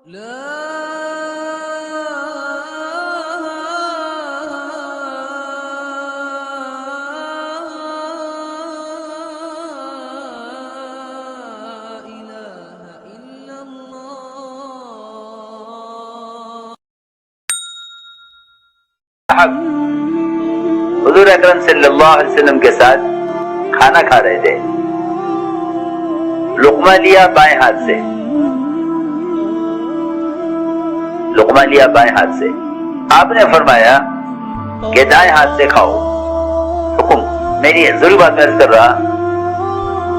حضور اکرم صلی اللہ علیہ وسلم کے ساتھ کھانا کھا رہے تھے. لقمہ لیا بائیں ہاتھ سے، لقمہ لیا بائیں ہاتھ سے. آپ نے فرمایا کہ دائیں ہاتھ سے کھاؤ. حکم. میری ضروری بات میں عرض کر رہا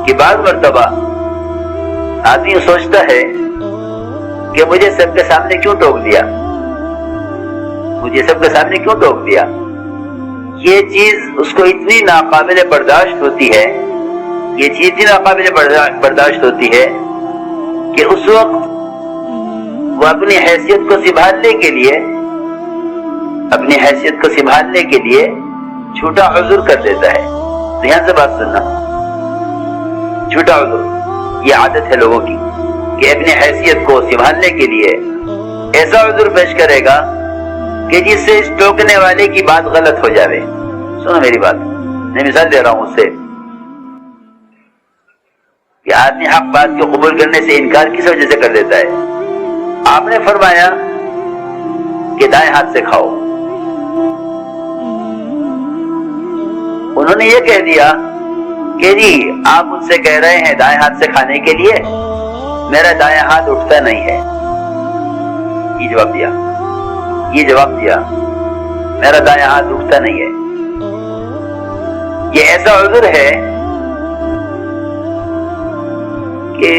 کہ بعض مرتبہ آدمی سوچتا ہے کہ مجھے سب کے سامنے کیوں ٹوک دیا، مجھے سب کے سامنے کیوں ٹوک دیا. یہ چیز اس کو اتنی ناقابل برداشت ہوتی ہے، یہ چیز اتنی ناقابل برداشت ہوتی ہے کہ اس وقت وہ اپنی حیثیت کو سنبھالنے کے لیے چھوٹا عذر کر دیتا ہے. دھیان سے بات سننا. چھوٹا عذر یہ عادت ہے لوگوں کی کہ اپنی حیثیت کو سنبھالنے کے لیے ایسا عذر پیش کرے گا کہ جس سے اس ٹوکنے والے کی بات غلط ہو جاوے. سنو میری بات، میں مثال دے رہا ہوں اس سے کہ آدمی حق بات کو قبول کرنے سے انکار کس وجہ سے کر دیتا ہے. آپ نے فرمایا کہ دائیں ہاتھ سے کھاؤ. انہوں نے یہ کہہ دیا کہ جی آپ مجھ سے کہہ رہے ہیں دائیں ہاتھ سے کھانے کے لیے، میرا دائیں ہاتھ اٹھتا نہیں ہے. یہ جواب دیا میرا دائیں ہاتھ اٹھتا نہیں ہے. یہ ایسا عذر ہے کہ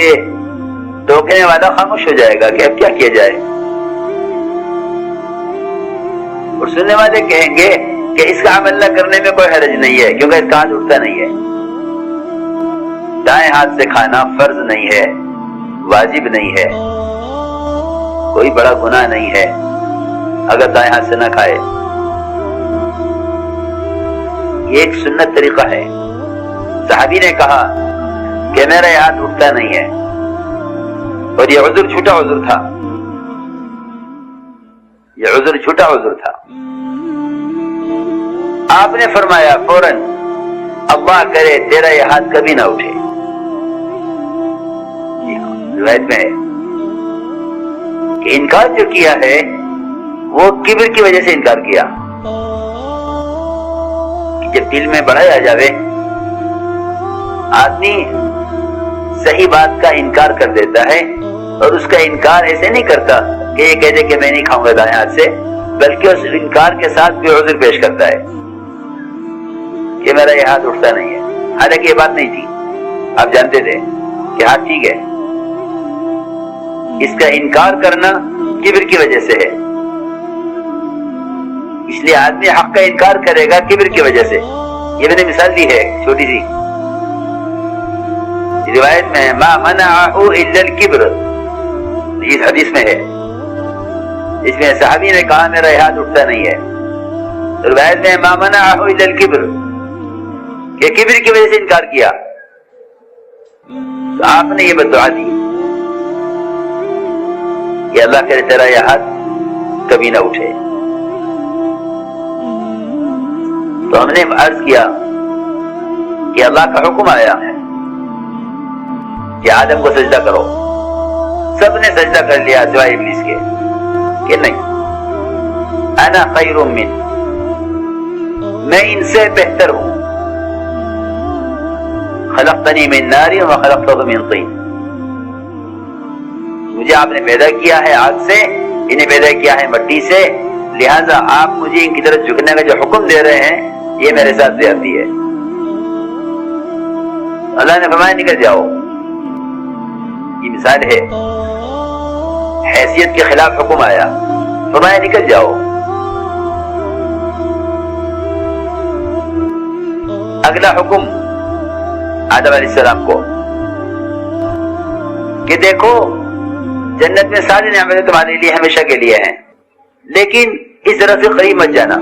ٹوکنے والا خاموش ہو جائے گا کہ اب کیا کیا جائے، اور سننے والے کہیں گے کہ اس کا عمل نہ کرنے میں کوئی حرج نہیں ہے کیونکہ اس کا ہاتھ اٹھتا نہیں ہے. دائیں ہاتھ سے کھانا فرض نہیں ہے، واجب نہیں ہے، کوئی بڑا گناہ نہیں ہے اگر دائیں ہاتھ سے نہ کھائے. یہ ایک سنت طریقہ ہے. صحابی نے کہا کہ میرا یہ ہاتھ اٹھتا نہیں ہے، اور یہ عذر چھوٹا عذر تھا، یہ عذر چھوٹا عذر تھا. آپ نے فرمایا فوراً اللہ کرے تیرا یہ ہاتھ کبھی نہ اٹھے. روایت میں ہے کہ انکار جو کیا ہے وہ کبر کی وجہ سے انکار کیا. جب دل میں بڑھائی آ جاوے آدمی صحیح بات کا انکار کر دیتا ہے، اور اس کا انکار ایسے نہیں کرتا کہ یہ کہہ دے کہ میں نہیں کھاؤں گا دائیں ہاتھ سے، بلکہ اس انکار کے ساتھ بھی عذر پیش کرتا ہے کہ میرا یہ ہاتھ اٹھتا نہیں ہے. حالانکہ یہ بات نہیں تھی، آپ جانتے تھے کہ ہاتھ ٹھیک ہے. اس کا انکار کرنا کبر کی وجہ سے ہے. اس لیے آدمی حق کا انکار کرے گا کبر کی وجہ سے. یہ میں نے مثال دی ہے چھوٹی سی. روایت میں ما منعه الا الكبر، اس حدیث میں ہے، اس میں صحابی نے کہا میرا ہاتھ اٹھتا نہیں ہے. روایت میں ما منعه الا الكبر، کہ کبر کی وجہ سے انکار کیا. تو آپ نے یہ بددعا دی کہ اللہ کرے تیرا یہ ہاتھ کبھی نہ اٹھے. تو ہم نے عرض کیا کہ اللہ کا حکم آیا ہے کہ آدم کو سجدہ کرو. سب نے سجدہ کر لیا سوائے ابلیس کے کہ نہیں، انا خیر من، میں ان سے بہتر ہوں. خلقتنی من نار وخلقته من طین، مجھے آپ نے پیدا کیا ہے آگ سے، انہیں پیدا کیا ہے مٹی سے، لہذا آپ مجھے ان کی طرف جھکنے کا جو حکم دے رہے ہیں یہ میرے ساتھ زیادتی ہے. اللہ نے فرمایا نکل جاؤ. یہ مثال ہے، حیثیت کے خلاف حکم آیا، فرمایا نکل جاؤ. اگلا حکم آدم علیہ السلام کو کہ دیکھو جنت میں ساری نعمتیں تمہارے لیے ہمیشہ کے لیے ہیں، لیکن اس طرح سے قریب مت جانا.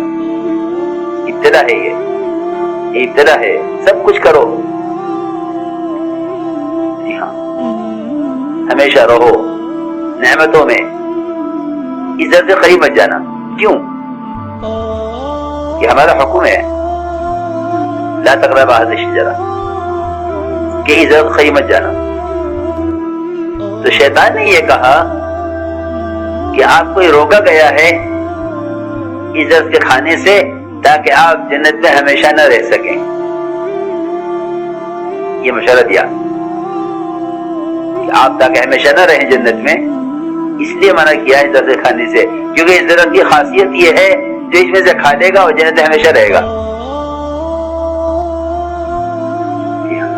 ابتلا ہے، یہ ابتلا ہے. سب کچھ کرو، جی ہاں، ہمیشہ رہو، نعمتوں میں ادھر سے قریب مت جانا. کیوں؟ یہ ہمارا حکم ہے لا تقربوا هذه الشجرة کہ ادھر قریب مت جانا. تو شیطان نے یہ کہا کہ آپ کو یہ روکا گیا ہے ادھر کے کھانے سے تاکہ آپ جنت میں ہمیشہ نہ رہ سکیں. یہ مشورہ دیا کہ آپ تاکہ ہمیشہ نہ رہیں جنت میں، اس لیے منع کیا ہے درخت کھانے سے، کیونکہ اس درخت کی خاصیت یہ ہے جو اس میں سے کھا لے گا اور جنت میں ہمیشہ رہے گا.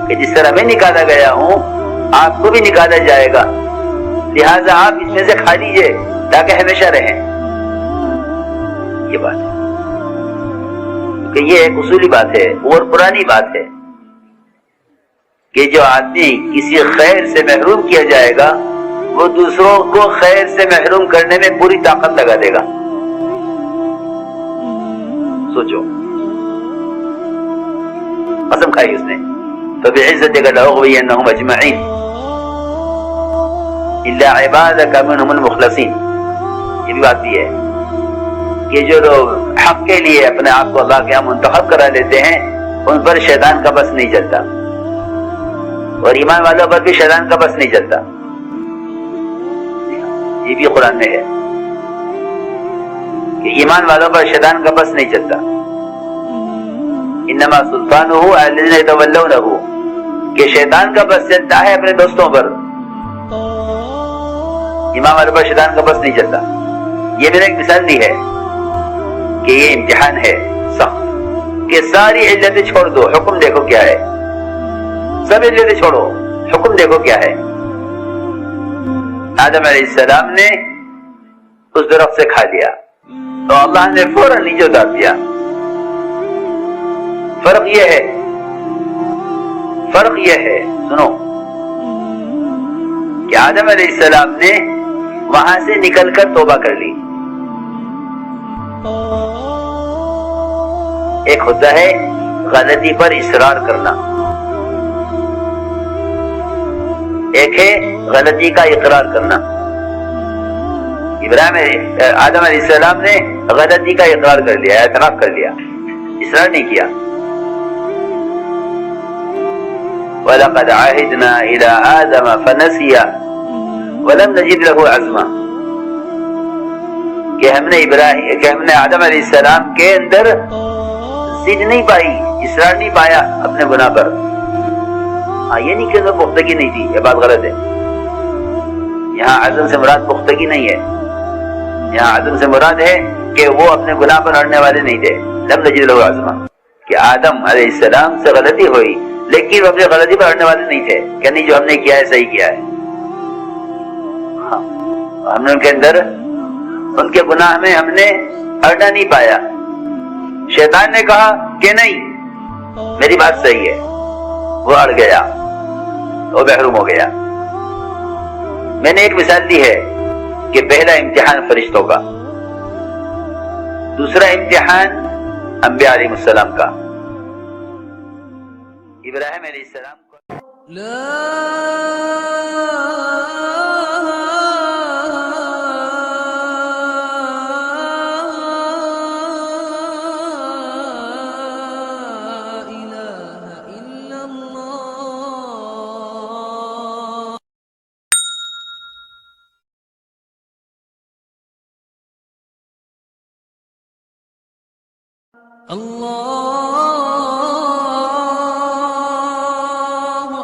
کہ جس طرح میں نکالا گیا ہوں آپ کو بھی نکالا جائے گا، لہذا آپ اس میں سے کھا لیجئے تاکہ ہمیشہ رہیں. یہ بات ہے کہ یہ ایک اصولی بات ہے اور پرانی بات ہے کہ جو آدمی کسی خیر سے محروم کیا جائے گا وہ دوسروں کو خیر سے محروم کرنے میں پوری طاقت لگا دے گا. سوچو، قسم کھائی اس نے فَبِعِزَّتِكَ لَأُغْوِيَنَّهُمْ أَجْمَعِينَ إِلَّا عِبَادَكَ مِنْهُمُ الْمُخْلَصِينَ. یہ بھی بات بھی ہے کہ جو لوگ حق کے لیے اپنے آپ کو اللہ کے یہاں منتخب کرا لیتے ہیں ان پر شیطان کا بس نہیں چلتا، اور ایمان والوں پر بھی شیطان کا بس نہیں چلتا. یہ بھی قرآن میں ہے کہ ایمان والوں پر شیطان کا بس نہیں چلتا. انما سلطانہ علی الذین یتولونہ، کہ شیطان کا بس چلتا ہے اپنے دوستوں پر، ایمان والوں پر شیطان کا بس نہیں چلتا. یہ میں نے ایک مثال دی ہے کہ یہ امتحان ہے سخت کہ ساری علتیں چھوڑ دو، حکم دیکھو کیا ہے. سب علتیں چھوڑو، حکم دیکھو کیا ہے. آدم علیہ السلام نے اس درخت سے کھا لیا تو اللہ نے فوراً نیچے اتار دیا. فرق یہ ہے سنو کہ آدم علیہ السلام نے وہاں سے نکل کر توبہ کر لی. ایک ہوتا ہے غلطی پر اصرار کرنا، ایک ہے غلطی کا اقرار کرنا. آدم علیہ السلام نے غلطی کا اقرار کر لیا، اعتراف کر لیا، اصرار نہیں کیا. وَلَقَدْ عَهِدْنَا إِلَىٰ آدَمَ فَنَسِيَ وَلَمْ نَجِدْ لَهُ عَزْمًا، کہ ہم نے آدم علیہ السلام کے اندر ضد نہیں پائی، اصرار نہیں پایا اپنے گناہ پر. یہ نہیں کہ وہ پختگی نہیں تھی، یہ بات غلط ہے. یہاں عزم سے مراد پختگی نہیں ہے، یہاں عزم سے مراد ہے کہ وہ اپنے گناہ پر اڑنے والے نہیں تھے. لم نجد له عزما، کہ آدم علیہ السلام سے غلطی ہوئی لیکن وہ اپنے غلطی پر اڑنے والے نہیں تھے کہ نہیں جو ہم نے کیا ہے صحیح کیا ہے. ہم نے ان کے اندر ان کے گناہ میں ہم نے اڑنا نہیں پایا. شیطان نے کہا کہ نہیں میری بات صحیح ہے، وہ اڑ گیا، وہ محروم ہو گیا. میں نے ایک مثال دی ہے کہ پہلا امتحان فرشتوں کا، دوسرا امتحان انبیاء علیہ السلام کا. ابراہیم علیہ السلام کو اللہ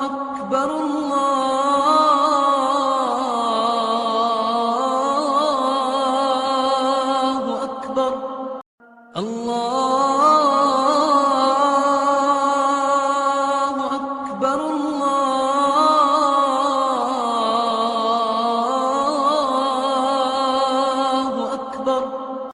اکبر اللہ اکبر اللہ